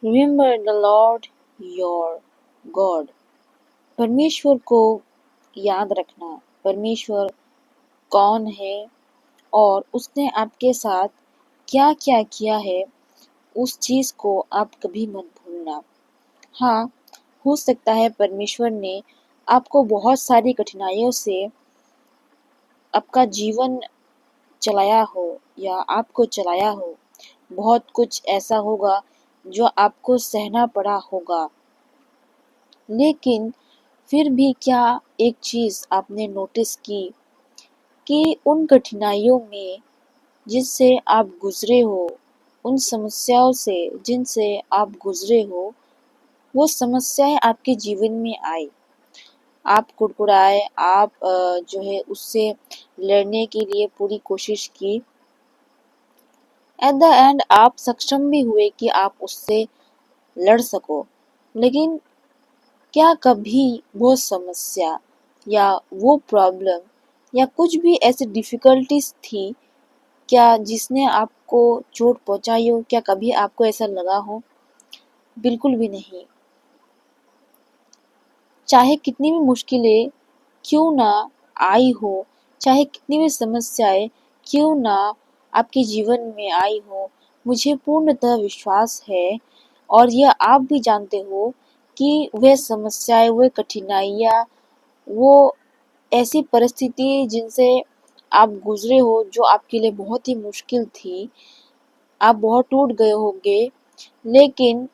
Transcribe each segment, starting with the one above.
Remember the Lord your God. परमेश्वर को याद रखना, परमेश्वर कौन है और उसने आपके साथ क्या क्या किया है, उस चीज को आप कभी मत भूलना। हाँ, हो सकता है परमेश्वर ने आपको बहुत सारी कठिनाइयों से आपका जीवन चलाया हो या आपको चलाया हो। बहुत कुछ ऐसा होगा जो आपको सहना पड़ा होगा, लेकिन फिर भी क्या एक चीज आपने नोटिस की कि उन कठिनाइयों में जिससे आप गुजरे हो, उन समस्याओं से जिनसे आप गुजरे हो, वो समस्याएं आपके जीवन में आई, आप कुड़कुड़ाए, आप जो है उससे लड़ने के लिए पूरी कोशिश की। एट द एंड आप सक्षम भी हुए कि आप उससे लड़ सको, लेकिन क्या कभी वो समस्या या वो प्रॉब्लम या कुछ भी ऐसी डिफिकल्टीज थी क्या जिसने आपको चोट पहुंचाई हो? क्या कभी आपको ऐसा लगा हो? बिल्कुल भी नहीं। चाहे कितनी भी मुश्किलें क्यों ना आई हो, चाहे कितनी भी समस्याएं क्यों ना आपके जीवन में आई हो, मुझे पूर्णतः विश्वास है और यह आप भी जानते हो कि वह समस्याएं, वह कठिनाइयाँ, वो ऐसी परिस्थिति जिनसे आप गुजरे हो जो आपके लिए बहुत ही मुश्किल थी, आप बहुत टूट गए होंगे, लेकिन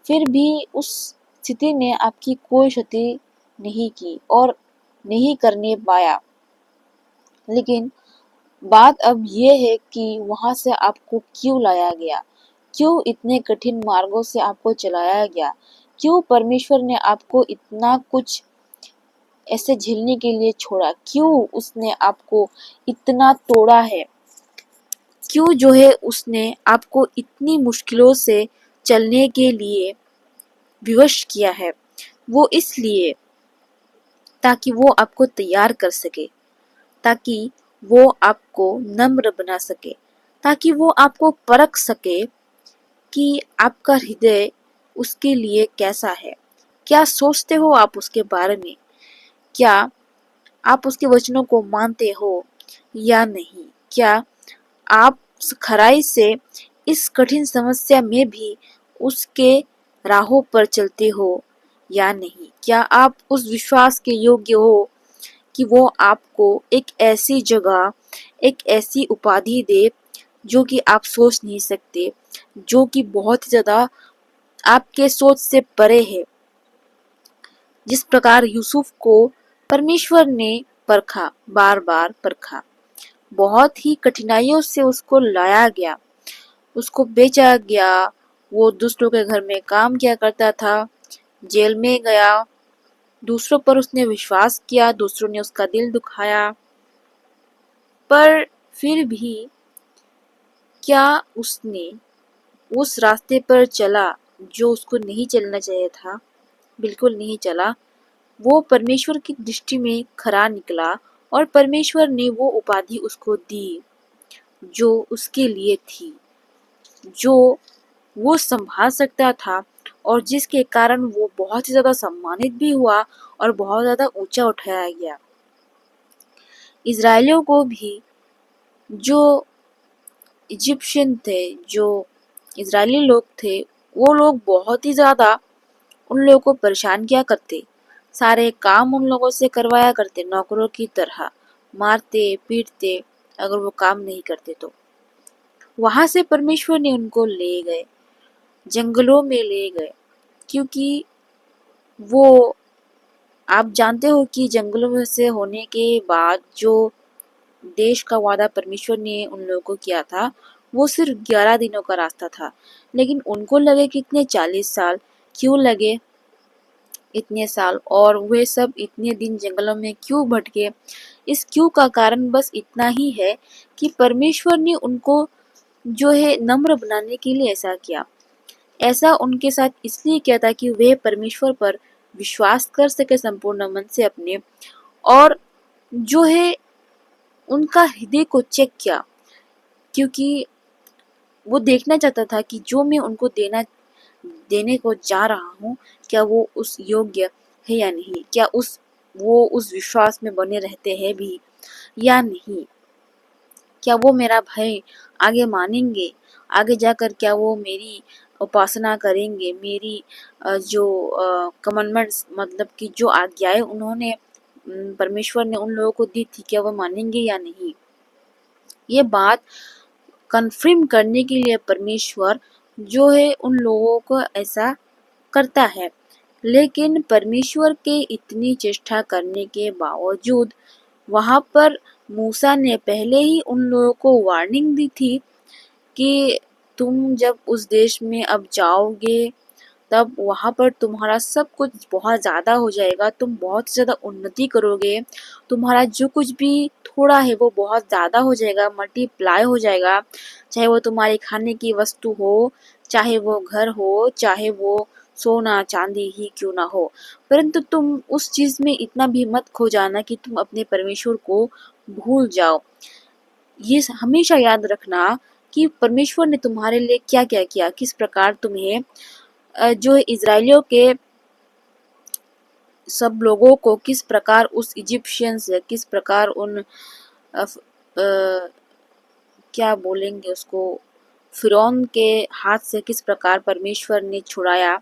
फिर भी उस स्थिति ने आपकी कोई क्षति नहीं की और नहीं करने पाया। लेकिन बात अब ये है कि वहां से आपको क्यों लाया गया, क्यों इतने कठिन मार्गों से आपको चलाया गया, क्यों परमेश्वर ने आपको इतना कुछ ऐसे झेलने के लिए छोड़ा, क्यों उसने आपको इतना तोड़ा है, क्यों जो है उसने आपको इतनी मुश्किलों से चलने के लिए विवश किया है। वो इसलिए ताकि वो आपको तैयार कर सके, ताकि वो आपको नम्र बना सके, ताकि वो आपको परख सके कि आपका हृदय उसके लिए कैसा है, क्या सोचते हो आप उसके बारे में, क्या आप उसके वचनों को मानते हो या नहीं, क्या आप खराई से इस कठिन समस्या में भी उसके राहों पर चलते हो या नहीं, क्या आप उस विश्वास के योग्य हो कि वो आपको एक ऐसी जगह, एक ऐसी उपाधि दे जो कि आप सोच नहीं सकते, जो कि बहुत ज्यादा आपके सोच से परे है। जिस प्रकार यूसुफ को परमेश्वर ने परखा, बार बार परखा, बहुत ही कठिनाइयों से उसको लाया गया, उसको बेचा गया, वो दूसरों के घर में काम किया करता था, जेल में गया, दूसरों पर उसने विश्वास किया, दूसरों ने उसका दिल दुखाया, पर फिर भी क्या उसने उस रास्ते पर चला जो उसको नहीं चलना चाहिए था? बिल्कुल नहीं चला। वो परमेश्वर की दृष्टि में खरा निकला और परमेश्वर ने वो उपाधि उसको दी जो उसके लिए थी, जो वो संभाल सकता था और जिसके कारण वो बहुत ही ज्यादा सम्मानित भी हुआ और बहुत ज्यादा ऊंचा उठाया गया। इजराइलियों को भी जो इजिप्शियन थे, जो इजरायली लोग थे, वो लोग बहुत ही ज्यादा उन लोगों को परेशान किया करते, सारे काम उन लोगों से करवाया करते, नौकरों की तरह मारते पीटते अगर वो काम नहीं करते तो। वहां से परमेश्वर ने उनको ले गए, जंगलों में ले गए, क्योंकि वो, आप जानते हो कि जंगलों में से होने के बाद जो देश का वादा परमेश्वर ने उन लोगों को किया था, वो सिर्फ 11 दिनों का रास्ता था, लेकिन उनको लगे कितने 40 साल, क्यों लगे इतने साल, और वे सब इतने दिन जंगलों में क्यों भटके? इस क्यों का कारण बस इतना ही है कि परमेश्वर ने उनको जो है नम्र बनाने के लिए ऐसा किया। ऐसा उनके साथ इसलिए किया था कि वे परमेश्वर पर विश्वास कर सके संपूर्ण मन से अपने, और जो है उनका हृदय को चेक किया, क्योंकि वो देखना चाहता था कि जो मैं उनको देना देने को जा रहा हूँ, क्या वो उस योग्य है या नहीं, क्या वो उस विश्वास में बने रहते हैं भी या नहीं, क्या वो मेरा भय आगे मानेंगे, आगे जाकर क्या वो मेरी उपासना करेंगे, मेरी जो कमांडमेंट्स मतलब कि जो आज्ञाएं उन्होंने परमेश्वर ने उन लोगों को दी थी, क्या वो मानेंगे या नहीं। ये बात कन्फर्म करने के लिए परमेश्वर जो है उन लोगों को ऐसा करता है। लेकिन परमेश्वर के इतनी चेष्टा करने के बावजूद वहां पर मूसा ने पहले ही उन लोगों को वार्निंग दी थी कि तुम जब उस देश में अब जाओगे तब वहां पर तुम्हारा सब कुछ बहुत ज़्यादा हो जाएगा, तुम बहुत ज़्यादा उन्नति करोगे, तुम्हारा जो कुछ भी थोड़ा है वो बहुत ज़्यादा हो जाएगा, मल्टीप्लाई हो जाएगा, चाहे वो तुम्हारे खाने की वस्तु हो, चाहे वो घर हो, चाहे वो सोना चांदी ही क्यों ना हो। परंतु तुम उस चीज में इतना भी मत खो जाना कि तुम अपने परमेश्वर को भूल जाओ। ये हमेशा याद रखना कि परमेश्वर ने तुम्हारे लिए क्या क्या किया, किस प्रकार तुम्हें जो इजरायलियों के सब लोगों को किस प्रकार उस इजिप्शियन से, किस प्रकार उन क्या बोलेंगे उसको, फिरौन के हाथ से किस प्रकार परमेश्वर ने छुड़ाया।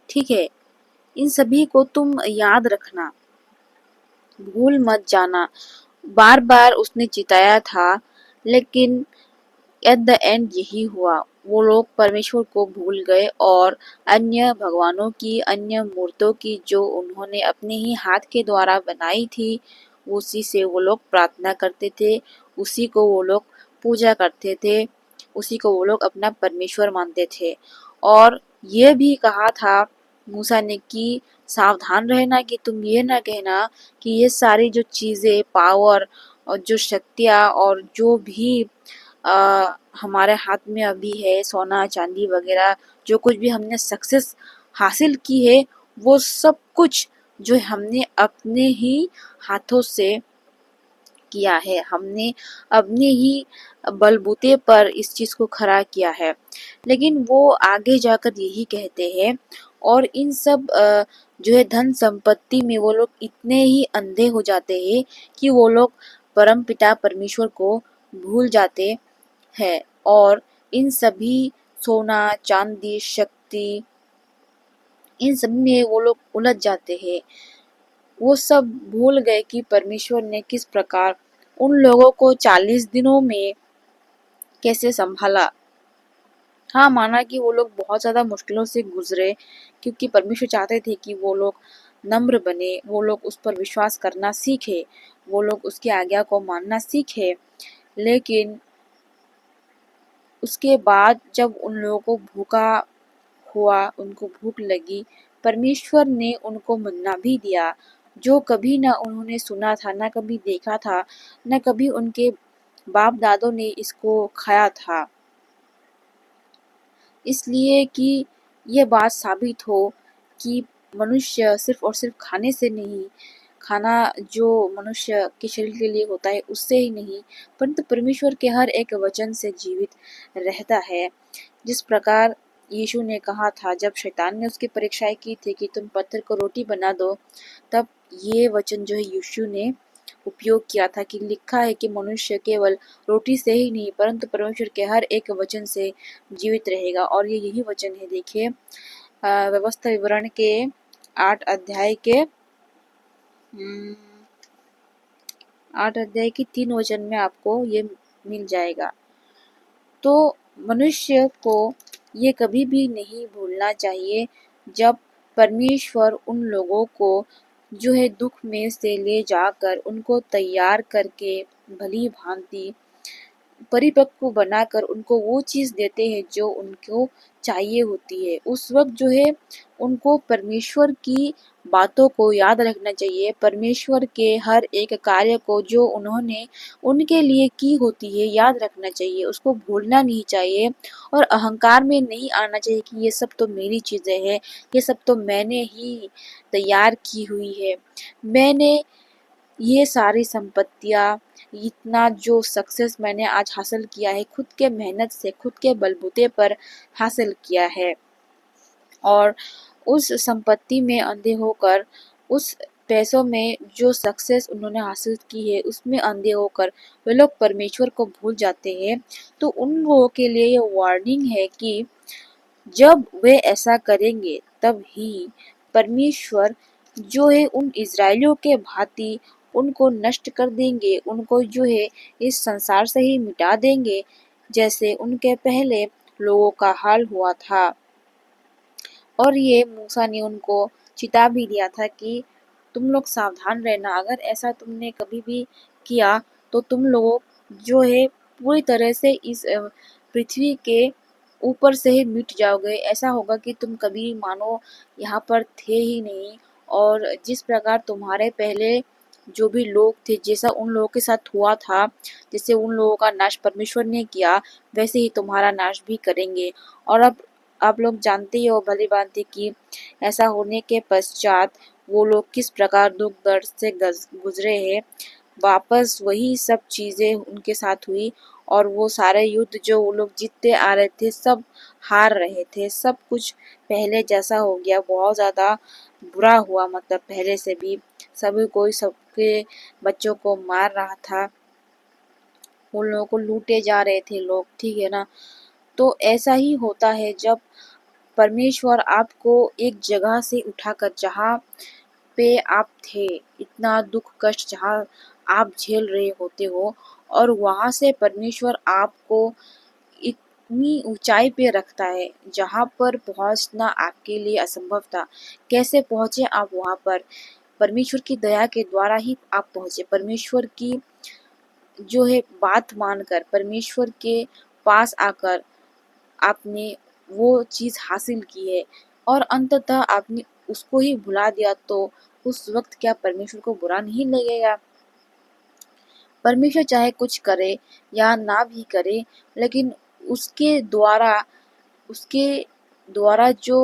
ठीक है, इन सभी को तुम याद रखना, भूल मत जाना। बार बार उसने चिताया था, लेकिन एट द एंड यही हुआ, वो लोग परमेश्वर को भूल गए और अन्य भगवानों की, अन्य मूर्तों की जो उन्होंने अपने ही हाथ के द्वारा बनाई थी, उसी से वो लोग प्रार्थना करते थे, उसी को वो लोग पूजा करते थे, उसी को वो लोग अपना परमेश्वर मानते थे। और ये भी कहा था मूसा ने कि सावधान रहना कि तुम ये ना कहना कि ये सारी जो चीजें, पावर और जो शक्तियाँ और जो भी हमारे हाथ में अभी है, सोना चांदी वगैरह, जो कुछ भी हमने सक्सेस हासिल की है, वो सब कुछ जो हमने अपने ही हाथों से किया है, हमने अपने ही बलबूते पर इस चीज को खड़ा किया है। लेकिन वो आगे जाकर यही कहते हैं, और इन सब जो है धन संपत्ति में वो लोग इतने ही अंधे हो जाते हैं कि वो लोग परम पिता परमेश्वर को भूल जाते हैं, और इन सभी सोना चांदी शक्ति, इन सब में वो लोग उलझ जाते हैं। वो सब भूल गए कि परमेश्वर ने किस प्रकार उन लोगों को 40 दिनों में कैसे संभाला। हाँ, माना कि वो लोग बहुत ज़्यादा मुश्किलों से गुजरे, क्योंकि परमेश्वर चाहते थे कि वो लोग नम्र बने, वो लोग उस पर विश्वास करना सीखे, वो लोग उसकी आज्ञा को मानना सीखे। लेकिन उसके बाद जब उन लोगों को भूखा हुआ, उनको भूख लगी, परमेश्वर ने उनको मन्ना भी दिया, जो कभी ना उन्होंने सुना था, ना कभी देखा था, ना कभी उनके बाप दादों ने इसको खाया था। इसलिए कि ये बात साबित हो कि मनुष्य सिर्फ और सिर्फ खाने से नहीं, खाना जो मनुष्य के शरीर के लिए होता है उससे ही नहीं, परंतु परमेश्वर के हर एक वचन से जीवित रहता है। जिस प्रकार यीशु ने कहा था जब शैतान ने उसकी परीक्षाएं की थी कि तुम पत्थर को रोटी बना दो, तब ये वचन जो है यीशु ने उपयोग किया था कि लिखा है कि मनुष्य केवल रोटी से ही नहीं परंतु परमेश्वर के हर एक वचन से जीवित रहेगा। और ये यही वचन है, देखिए व्यवस्था विवरण के 8 अध्याय के 8 अध्याय की 3 वचन में आपको ये मिल जाएगा। तो मनुष्य को ये कभी भी नहीं भूलना चाहिए जब परमेश्वर उन लोगों को जो है दुख में से ले जाकर उनको तैयार करके भली भांति परिपक्व बनाकर उनको वो चीज देते हैं जो उनको चाहिए होती है। उस वक्त जो है उनको परमेश्वर की बातों को याद रखना चाहिए, परमेश्वर के हर एक कार्य को जो उन्होंने उनके लिए की होती है याद रखना चाहिए, उसको भूलना नहीं चाहिए और अहंकार में नहीं आना चाहिए कि ये सब तो मेरी चीजें हैं, ये सब तो मैंने ही तैयार की हुई है, मैंने ये सारी संपत्तियाँ, इतना जो सक्सेस मैंने आज हासिल किया है खुद के मेहनत से, खुद के बलबूते पर हासिल किया है। और उस संपत्ति में अंधे होकर, उस पैसों में जो सक्सेस उन्होंने हासिल की है उसमें अंधे होकर वे लोग परमेश्वर को भूल जाते हैं। तो उन लोगों के लिए ये वार्निंग है कि जब वे ऐसा करेंगे तब ही परमेश्वर जो है उन इज़राइलियों के भांति उनको नष्ट कर देंगे, उनको जो है इस संसार से ही मिटा देंगे, जैसे उनके पहले लोगों का हाल हुआ था। और ये मूसा ने उनको चिता भी दिया था कि तुम लोग सावधान रहना, अगर ऐसा तुमने कभी भी किया तो तुम लोग जो है पूरी तरह से इस पृथ्वी के ऊपर से ही मिट जाओगे। ऐसा होगा कि तुम कभी मानो यहाँ पर थे ही नहीं, और जिस प्रकार तुम्हारे पहले जो भी लोग थे, जैसा उन लोगों के साथ हुआ था, जैसे उन लोगों का नाश परमेश्वर ने किया, वैसे ही तुम्हारा नाश भी करेंगे। और अब आप लोग जानते ही हो भली भांति कि ऐसा होने के पश्चात वो लोग किस प्रकार दुख दर्द से गुजरे हैं। वापस वही सब चीजें उनके साथ हुई, और वो सारे युद्ध जो वो लोग जीतते आ रहे थे सब हार रहे थे। सब कुछ पहले जैसा हो गया, बहुत ज्यादा बुरा हुआ, मतलब पहले से भी सभी कोई सबके बच्चों को मार रहा था, उन लोगों को लूटे जा रहे थे लोग, ठीक है ना। तो ऐसा ही होता है जब परमेश्वर आपको एक जगह से उठाकर, जहाँ पे आप थे, इतना दुख कष्ट जहाँ आप झेल रहे होते हो, और वहां से परमेश्वर आपको इतनी ऊंचाई पे रखता है जहाँ पर पहुंचना आपके लिए असंभव था। कैसे पहुंचे आप वहां पर? परमेश्वर की दया के द्वारा ही आप पहुंचे। परमेश्वर की जो है बात मानकर, परमेश्वर के पास आकर आपने वो चीज हासिल की है, और अंततः आपने उसको ही भुला दिया, तो उस वक्त क्या परमेश्वर को बुरा नहीं लगेगा? परमेश्वर चाहे कुछ करे या ना भी करे, लेकिन उसके द्वारा उसके द्वारा जो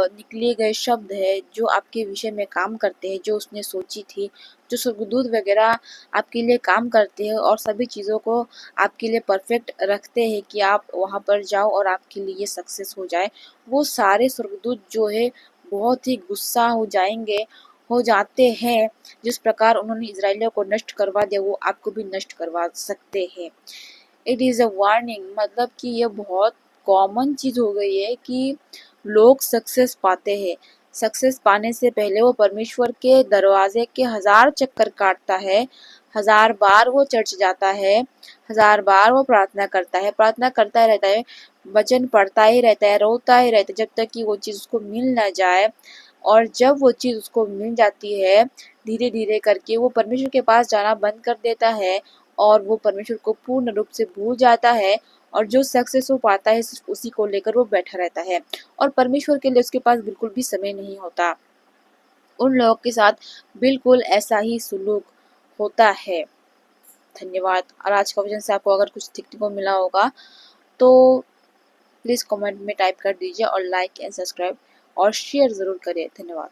निकले गए शब्द है, जो आपके विषय में काम करते हैं, जो उसने सोची थी, जो स्वर्गदूत वगैरह आपके लिए काम करते हैं और सभी चीज़ों को आपके लिए परफेक्ट रखते हैं कि आप वहाँ पर जाओ और आपके लिए ये सक्सेस हो जाए, वो सारे स्वर्गदूत जो है बहुत ही गुस्सा हो जाएंगे, हो जाते हैं। जिस प्रकार उन्होंने इजराइलियों को नष्ट करवा दिया, वो आपको भी नष्ट करवा सकते हैं। इट इज़ अ वार्निंग, मतलब कि ये बहुत कॉमन चीज हो गई है कि लोग सक्सेस पाते हैं। सक्सेस पाने से पहले वो परमेश्वर के दरवाजे के 1000 चक्कर काटता है, 1000 बार वो चर्च जाता है, 1000 बार वो प्रार्थना करता है, प्रार्थना करता ही रहता है, वचन पढ़ता ही रहता है, रोता ही रहता है, जब तक कि वो चीज उसको मिल ना जाए। और जब वो चीज उसको मिल जाती है, धीरे धीरे करके वो परमेश्वर के पास जाना बंद कर देता है, और वो परमेश्वर को पूर्ण रूप से भूल जाता है, और जो सक्सेस वो पाता है सिर्फ उसी को लेकर वो बैठा रहता है, और परमेश्वर के लिए उसके पास बिल्कुल भी समय नहीं होता। उन लोगों के साथ बिल्कुल ऐसा ही सुलूक होता है। धन्यवाद। और आज का वचन से आपको अगर कुछ सीखने को मिला होगा तो प्लीज़ कमेंट में टाइप कर दीजिए, और लाइक एंड सब्सक्राइब और शेयर ज़रूर करें। धन्यवाद।